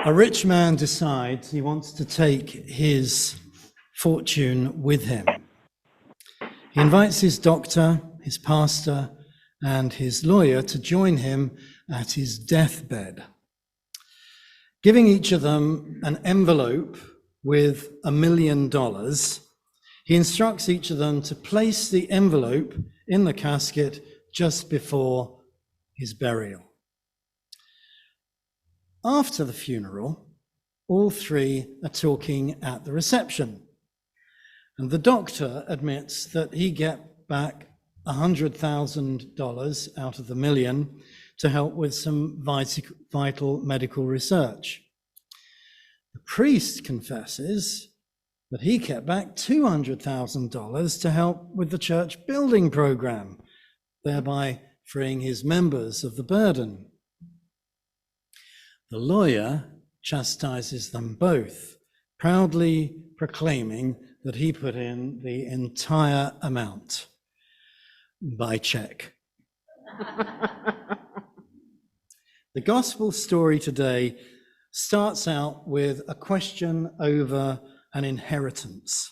A rich man decides he wants to take his fortune with him. He invites his doctor, his pastor, and his lawyer to join him at his deathbed. Giving each of them an envelope with $1 million, he instructs each of them to place the envelope in the casket just before his burial. After the funeral, all three are talking at the reception, and the doctor admits that he get back $100,000 out of the $1 million to help with some vital medical research. The priest confesses that he kept back $200,000 to help with the church building program, thereby freeing his members of the burden. The lawyer chastises them both, proudly proclaiming that he put in the entire amount by check. The gospel story today starts out with a question over an inheritance.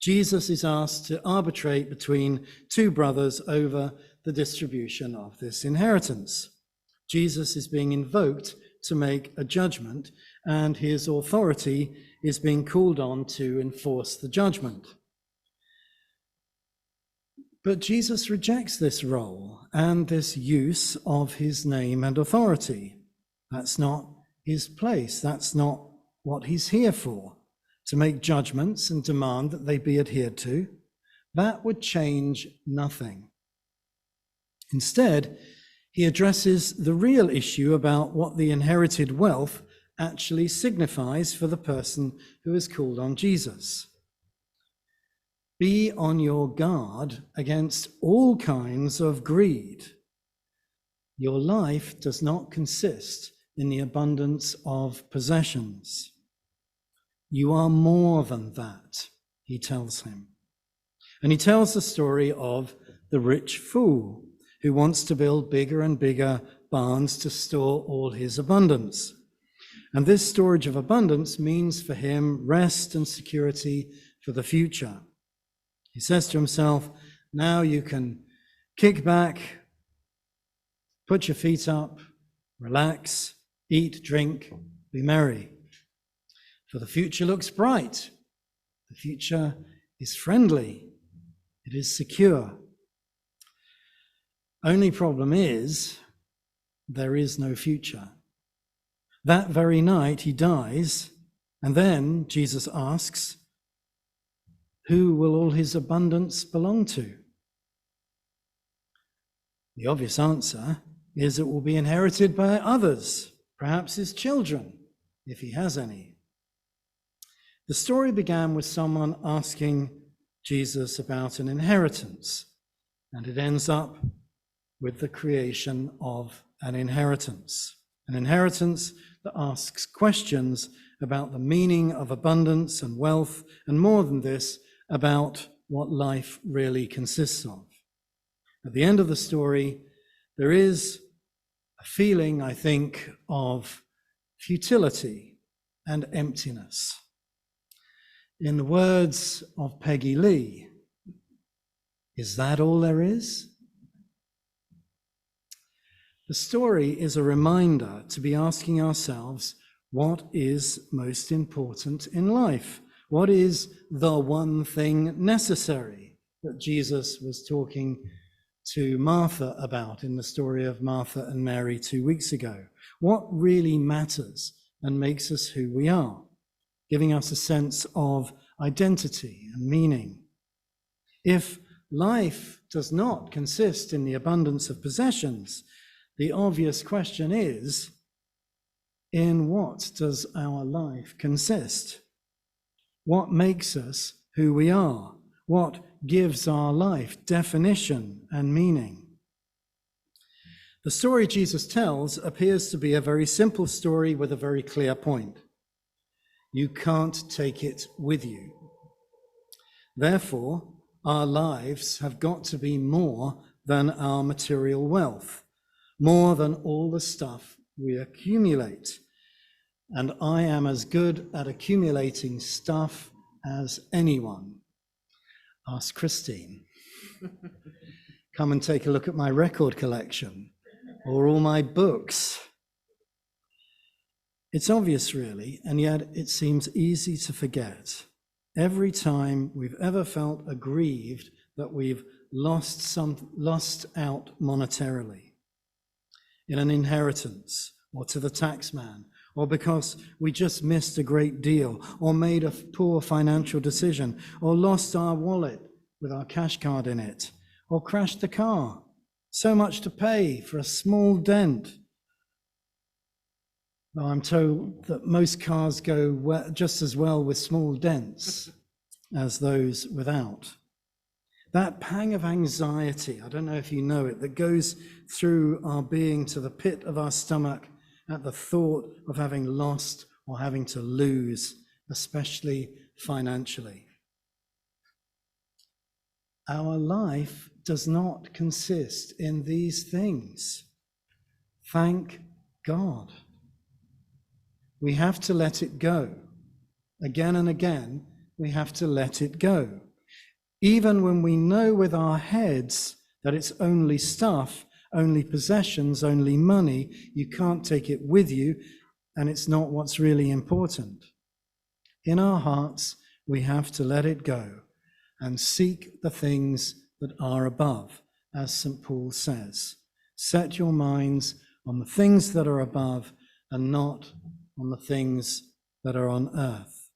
Jesus is asked to arbitrate between two brothers over the distribution of this inheritance. Jesus is being invoked to make a judgment, and his authority is being called on to enforce the judgment. But Jesus rejects this role and this use of his name and authority. That's not his place. That's not what he's here for, to make judgments and demand that they be adhered to. That would change nothing. Instead, he addresses the real issue about what the inherited wealth actually signifies for the person who is called on Jesus. Be on your guard against all kinds of greed. Your life does not consist in the abundance of possessions. You are more than that, he tells him. And he tells the story of the rich fool who wants to build bigger and bigger barns to store all his abundance. And this storage of abundance means for him rest and security for the future. He says to himself, now you can kick back, put your feet up, relax, eat, drink, be merry. For the future looks bright. The future is friendly. It is secure. Only problem is, there is no future. That very night he dies, and then Jesus asks, who will all his abundance belong to? The obvious answer is it will be inherited by others, perhaps his children, if he has any. The story began with someone asking Jesus about an inheritance, and it ends up with the creation of an inheritance that asks questions about the meaning of abundance and wealth, and more than this, about what life really consists of. At the end of the story, there is a feeling, I think, of futility and emptiness. In the words of Peggy Lee, is that all there is? The story is a reminder to be asking ourselves, what is most important in life? What is the one thing necessary that Jesus was talking to Martha about in the story of Martha and Mary 2 weeks ago? What really matters and makes us who we are, giving us a sense of identity and meaning? If life does not consist in the abundance of possessions, the obvious question is, in what does our life consist? What makes us who we are? What gives our life definition and meaning? The story Jesus tells appears to be a very simple story with a very clear point. You can't take it with you. Therefore, our lives have got to be more than our material wealth, more than all the stuff we accumulate. and I am as good at accumulating stuff as anyone. Ask Christine. Come and take a look at my record collection or all my books. It's obvious, really, and yet it seems easy to forget. Every time we've ever felt aggrieved that we've lost out monetarily in an inheritance, or to the taxman, or because we just missed a great deal, or made a poor financial decision, or lost our wallet with our cash card in it, or crashed the car, so much to pay for a small dent. Though I'm told that most cars go just as well with small dents as those without. That pang of anxiety, I don't know if you know it, that goes through our being to the pit of our stomach at the thought of having lost or having to lose, especially financially. Our life does not consist in these things. Thank God. We have to let it go. Again and again, we have to let it go. Even when we know with our heads that it's only stuff, only possessions, only money, you can't take it with you, and it's not what's really important. In our hearts, we have to let it go and seek the things that are above, as St. Paul says. Set your minds on the things that are above and not on the things that are on earth.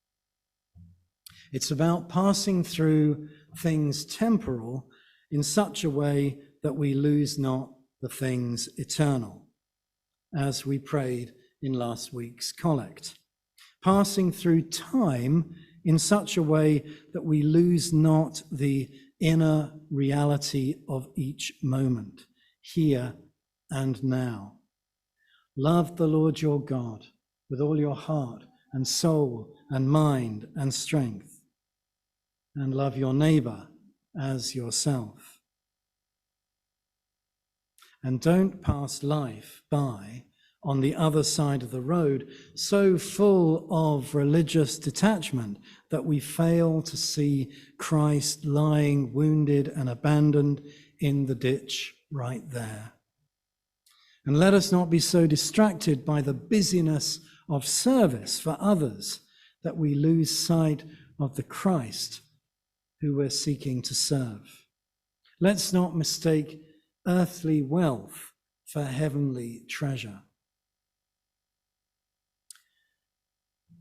It's about passing through things temporal in such a way that we lose not the things eternal, as we prayed in last week's collect. Passing through time in such a way that we lose not the inner reality of each moment, here and now. Love the Lord your God with all your heart and soul and mind and strength, and love your neighbor as yourself. And don't pass life by on the other side of the road so full of religious detachment that we fail to see Christ lying wounded and abandoned in the ditch right there. And let us not be so distracted by the busyness of service for others that we lose sight of the Christ who we're seeking to serve. Let's not mistake earthly wealth for heavenly treasure.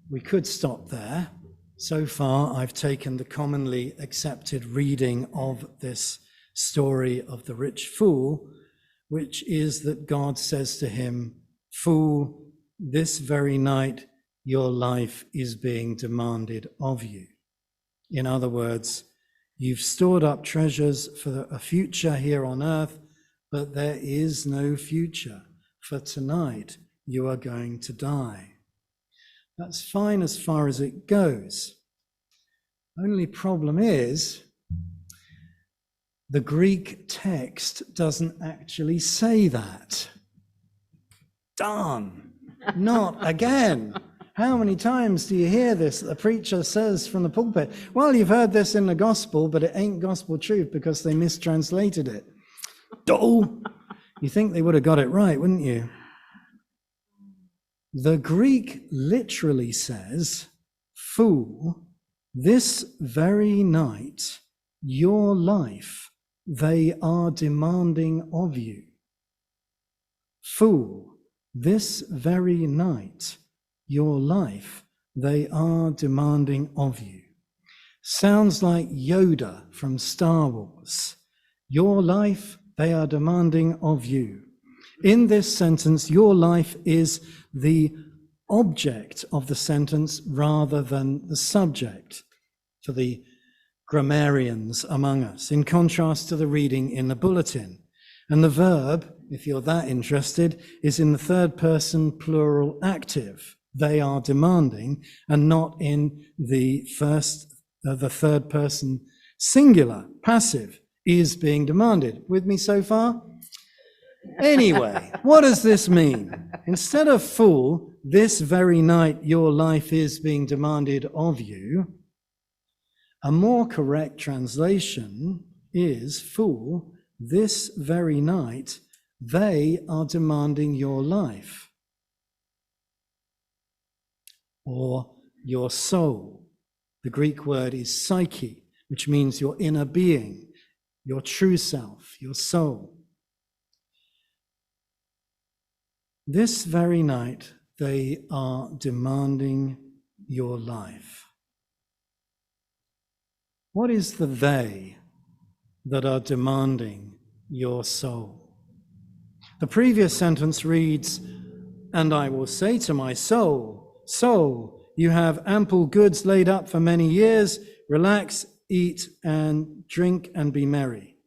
We could stop there. So far, I've taken the commonly accepted reading of this story of the rich fool, which is that God says to him, "Fool, this very night your life is being demanded of you." In other words, you've stored up treasures for a future here on earth, but there is no future, for tonight you are going to die. That's fine as far as it goes. Only problem is, the Greek text doesn't actually say that. Darn, not again. How many times do you hear this? The preacher says from the pulpit, well, you've heard this in the gospel, but it ain't gospel truth because they mistranslated it. Oh, you think they would have got it right, wouldn't you? The Greek literally says, "Fool, this very night, your life, they are demanding of you." Fool, this very night, your life, they are demanding of you. Sounds like Yoda from Star Wars. Your life, they are demanding of you. In this sentence, your life is the object of the sentence rather than the subject for the grammarians among us, in contrast to the reading in the bulletin. And the verb, if you're that interested, is in the third person plural active. They are demanding, and not in the third person singular passive, is being demanded. With me so far? Anyway, what does this mean? Instead of fool, this very night your life is being demanded of you, a more correct translation is, fool, this very night they are demanding your life or your soul. The Greek word is psyche, which means your inner being, your true self, your soul. This very night, they are demanding your life. What is the they that are demanding your soul? The previous sentence reads, "And I will say to my soul, soul, you have ample goods laid up for many years. Relax, eat, and drink, and be merry."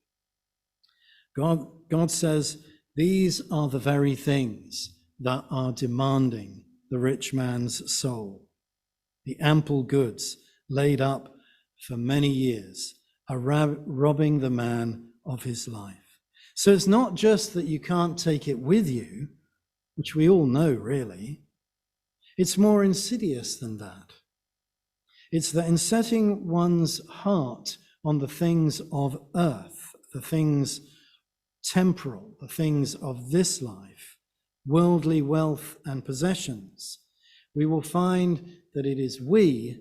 God says, these are the very things that are demanding the rich man's soul. The ample goods laid up for many years are robbing the man of his life. So it's not just that you can't take it with you, which we all know really. It's more insidious than that. It's that in setting one's heart on the things of earth, the things temporal, the things of this life, worldly wealth and possessions, we will find that it is we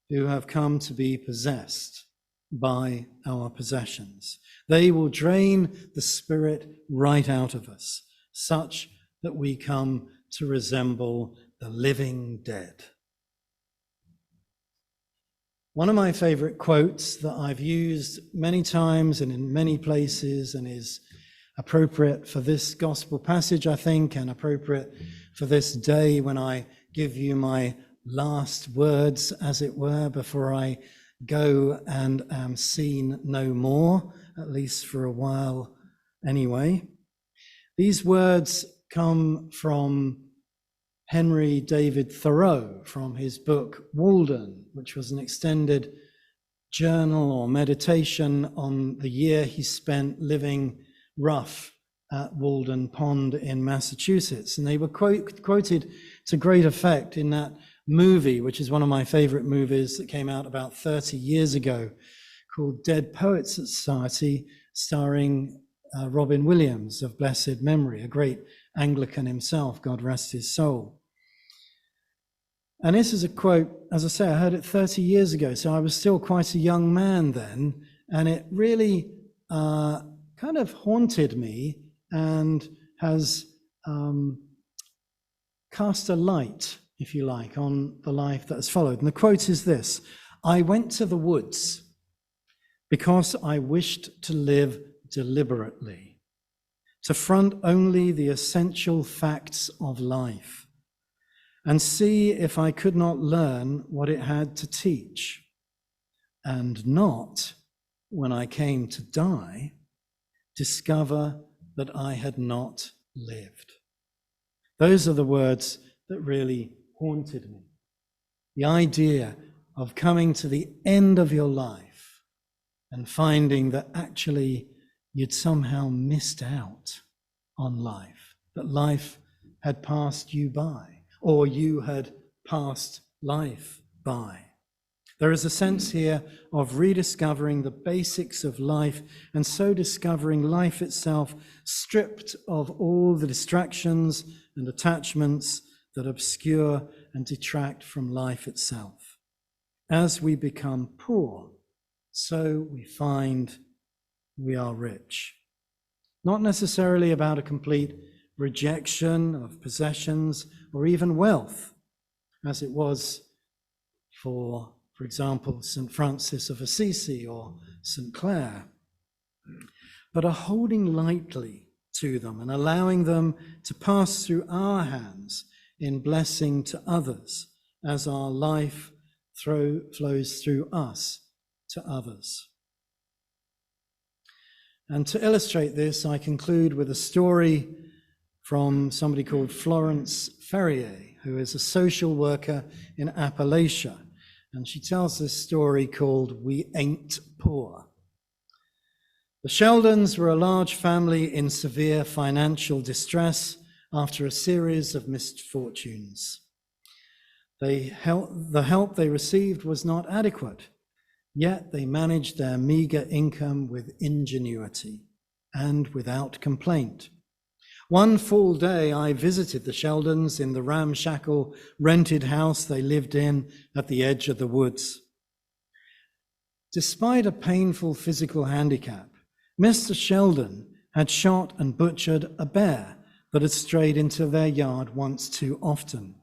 who have come to be possessed by our possessions. They will drain the spirit right out of us, such that we come to resemble the living dead. One of my favorite quotes that I've used many times and in many places and is appropriate for this gospel passage, I think, and appropriate for this day when I give you my last words, as it were, before I go and am seen no more, at least for a while anyway. These words come from Henry David Thoreau, from his book Walden, which was an extended journal or meditation on the year he spent living rough at Walden Pond in Massachusetts. And they were quoted to great effect in that movie, which is one of my favorite movies that came out about 30 years ago, called Dead Poets Society, starring Robin Williams of blessed memory, a great Anglican himself, God rest his soul. And this is a quote, as I say, I heard it 30 years ago, so I was still quite a young man then, and it really kind of haunted me and has cast a light, if you like, on the life that has followed. And the quote is this: "I went to the woods because I wished to live deliberately, to front only the essential facts of life, and see if I could not learn what it had to teach, and not, when I came to die, discover that I had not lived." Those are the words that really haunted me. The idea of coming to the end of your life and finding that actually you'd somehow missed out on life, that life had passed you by, or you had passed life by. There is a sense here of rediscovering the basics of life, and so discovering life itself stripped of all the distractions and attachments that obscure and detract from life itself. As we become poor, so we find we are rich. Not necessarily about a complete rejection of possessions or even wealth, as it was for example, St. Francis of Assisi or St. Clare, but a holding lightly to them and allowing them to pass through our hands in blessing to others as our life flows through us to others. And to illustrate this, I conclude with a story from somebody called Florence Ferrier, who is a social worker in Appalachia. And she tells this story called "We Ain't Poor." The Sheldons were a large family in severe financial distress after a series of misfortunes. The help they received was not adequate, yet they managed their meager income with ingenuity and without complaint. One full day, I visited the Sheldons in the ramshackle rented house they lived in at the edge of the woods. Despite a painful physical handicap, Mr. Sheldon had shot and butchered a bear that had strayed into their yard once too often.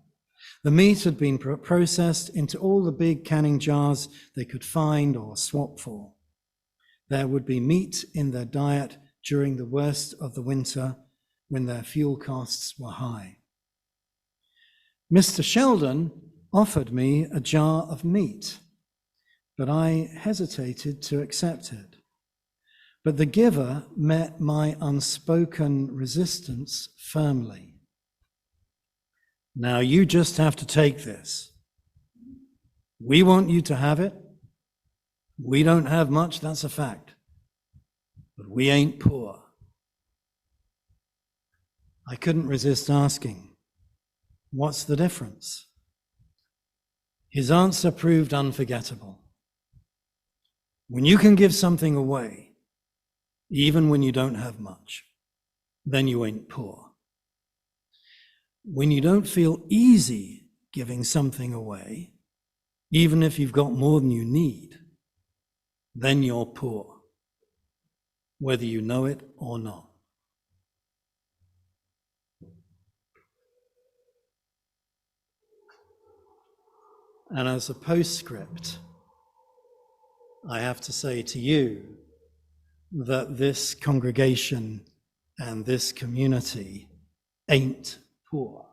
The meat had been processed into all the big canning jars they could find or swap for. There would be meat in their diet during the worst of the winter when their fuel costs were high. Mr. Sheldon offered me a jar of meat, but I hesitated to accept it. But the giver met my unspoken resistance firmly. Now you just have to take this. We want you to have it. We don't have much, that's a fact. But we ain't poor. I couldn't resist asking, what's the difference? His answer proved unforgettable. When you can give something away, even when you don't have much, then you ain't poor. When you don't feel easy giving something away, even if you've got more than you need, then you're poor, whether you know it or not. And as a postscript, I have to say to you that this congregation and this community ain't poor.